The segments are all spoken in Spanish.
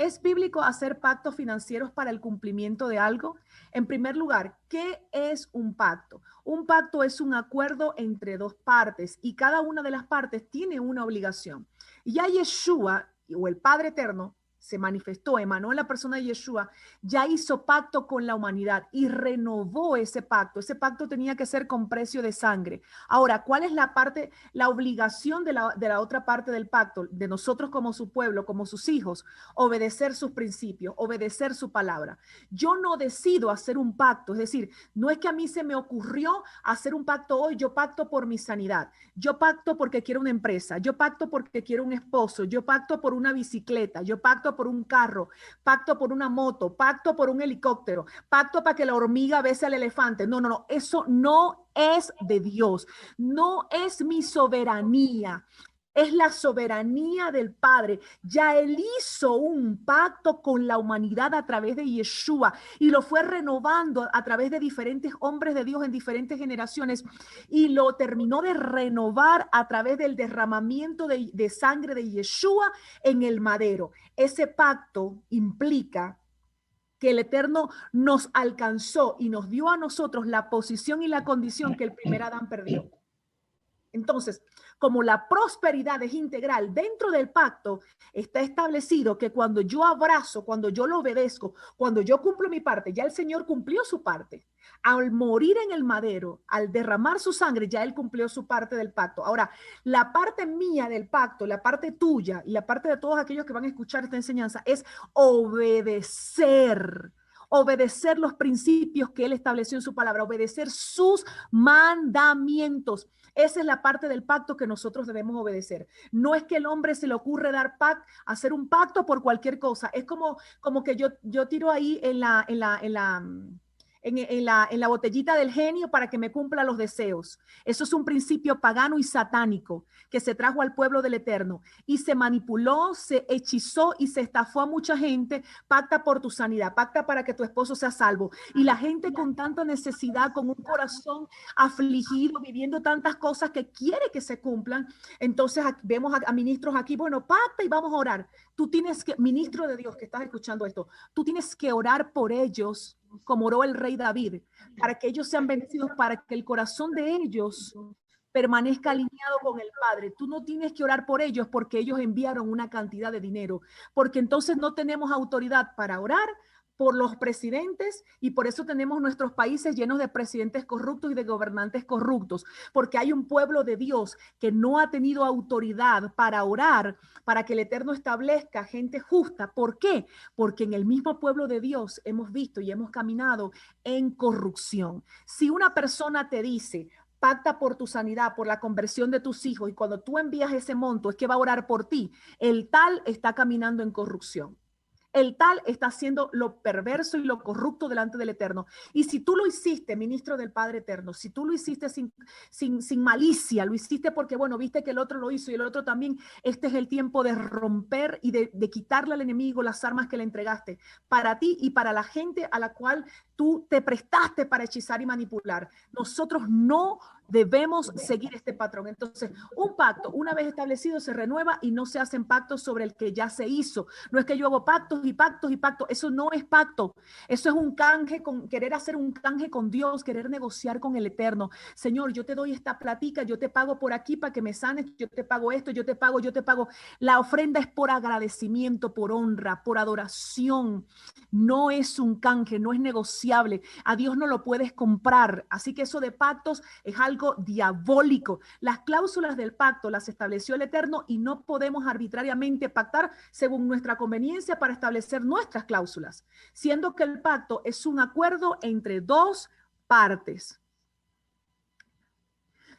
¿Es bíblico hacer pactos financieros para el cumplimiento de algo? En primer lugar, ¿qué es un pacto? Un pacto es un acuerdo entre dos partes y cada una de las partes tiene una obligación. Y ya Yeshua, o el Padre Eterno, se manifestó, emanó en la persona de Yeshua, ya hizo pacto con la humanidad y renovó ese pacto. Ese pacto tenía que ser con precio de sangre. Ahora, ¿cuál es la parte, la obligación de la otra parte del pacto, de nosotros como su pueblo, como sus hijos? Obedecer sus principios, obedecer su palabra. Yo no decido hacer un pacto, es decir, no es que a mí se me ocurrió hacer un pacto hoy, yo pacto por mi sanidad, yo pacto porque quiero una empresa, yo pacto porque quiero un esposo, yo pacto por una bicicleta, yo pacto por un carro, pacto por una moto, pacto por un helicóptero, pacto para que la hormiga bese al elefante. No, no, no, eso no es de Dios, no es mi soberanía. Es la soberanía del Padre. Ya Él hizo un pacto con la humanidad a través de Yeshua y lo fue renovando a través de diferentes hombres de Dios en diferentes generaciones y lo terminó de renovar a través del derramamiento de sangre de Yeshua en el madero. Ese pacto implica que el Eterno nos alcanzó y nos dio a nosotros la posición y la condición que el primer Adán perdió. Entonces, como la prosperidad es integral dentro del pacto, está establecido que cuando yo abrazo, cuando yo lo obedezco, cuando yo cumplo mi parte, ya el Señor cumplió su parte. Al morir en el madero, al derramar su sangre, ya Él cumplió su parte del pacto. Ahora, la parte mía del pacto, la parte tuya y la parte de todos aquellos que van a escuchar esta enseñanza es obedecer. Obedecer los principios que Él estableció en su palabra, obedecer sus mandamientos. Esa es la parte del pacto que nosotros debemos obedecer. No es que el hombre se le ocurre hacer un pacto por cualquier cosa. Es como que yo tiro ahí en la botellita del genio para que me cumpla los deseos. Eso es un principio pagano y satánico que se trajo al pueblo del Eterno y se manipuló, se hechizó y se estafó a mucha gente. Pacta por tu sanidad, pacta para que tu esposo sea salvo. Y la gente con tanta necesidad, con un corazón afligido, viviendo tantas cosas que quiere que se cumplan. Entonces vemos a ministros aquí, bueno, pacta y vamos a orar. Tú tienes que, ministro de Dios que estás escuchando esto, tú tienes que orar por ellos como oró el rey David, para que ellos sean bendecidos, para que el corazón de ellos permanezca alineado con el Padre. Tú no tienes que orar por ellos porque ellos enviaron una cantidad de dinero, porque entonces no tenemos autoridad para orar por los presidentes y por eso tenemos nuestros países llenos de presidentes corruptos y de gobernantes corruptos, porque hay un pueblo de Dios que no ha tenido autoridad para orar, para que el Eterno establezca gente justa. ¿Por qué? Porque en el mismo pueblo de Dios hemos visto y hemos caminado en corrupción. Si una persona te dice, pacta por tu sanidad, por la conversión de tus hijos, y cuando tú envías ese monto es que va a orar por ti, el tal está caminando en corrupción. El tal está haciendo lo perverso y lo corrupto delante del Eterno. Y si tú lo hiciste, ministro del Padre Eterno, si tú lo hiciste sin malicia, lo hiciste porque, bueno, viste que el otro lo hizo y el otro también, este es el tiempo de romper y de quitarle al enemigo las armas que le entregaste para ti y para la gente a la cual tú te prestaste para hechizar y manipular. Nosotros no debemos seguir este patrón. Entonces, un pacto, una vez establecido, se renueva y no se hacen pactos sobre el que ya se hizo. No es que yo hago pactos y pactos y pactos. Eso no es pacto. Eso es un canje, querer hacer un canje con Dios, querer negociar con el Eterno. Señor, yo te doy esta platica, yo te pago por aquí para que me sanes, yo te pago esto, yo te pago, yo te pago. La ofrenda es por agradecimiento, por honra, por adoración. No es un canje, no es negociable. A Dios no lo puedes comprar. Así que eso de pactos es algo diabólico. Las cláusulas del pacto las estableció el Eterno y no podemos arbitrariamente pactar según nuestra conveniencia para establecer nuestras cláusulas, siendo que el pacto es un acuerdo entre dos partes.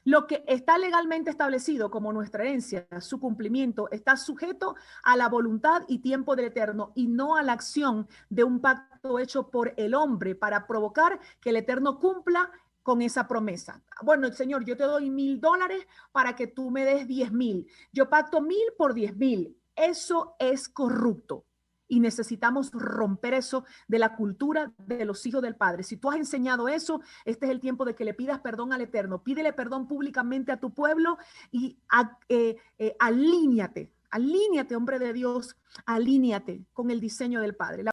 Lo que está legalmente establecido como nuestra herencia, su cumplimiento, está sujeto a la voluntad y tiempo del Eterno y no a la acción de un pacto hecho por el hombre para provocar que el Eterno cumpla con esa promesa. Bueno, Señor, yo te doy $1,000 para que tú me des 10,000. Yo pacto 1,000 por 10,000. Eso es corrupto. Y necesitamos romper eso de la cultura de los hijos del Padre. Si tú has enseñado eso, este es el tiempo de que le pidas perdón al Eterno. Pídele perdón públicamente a tu pueblo y alíñate Alíñate, hombre de Dios, alíñate con el diseño del Padre.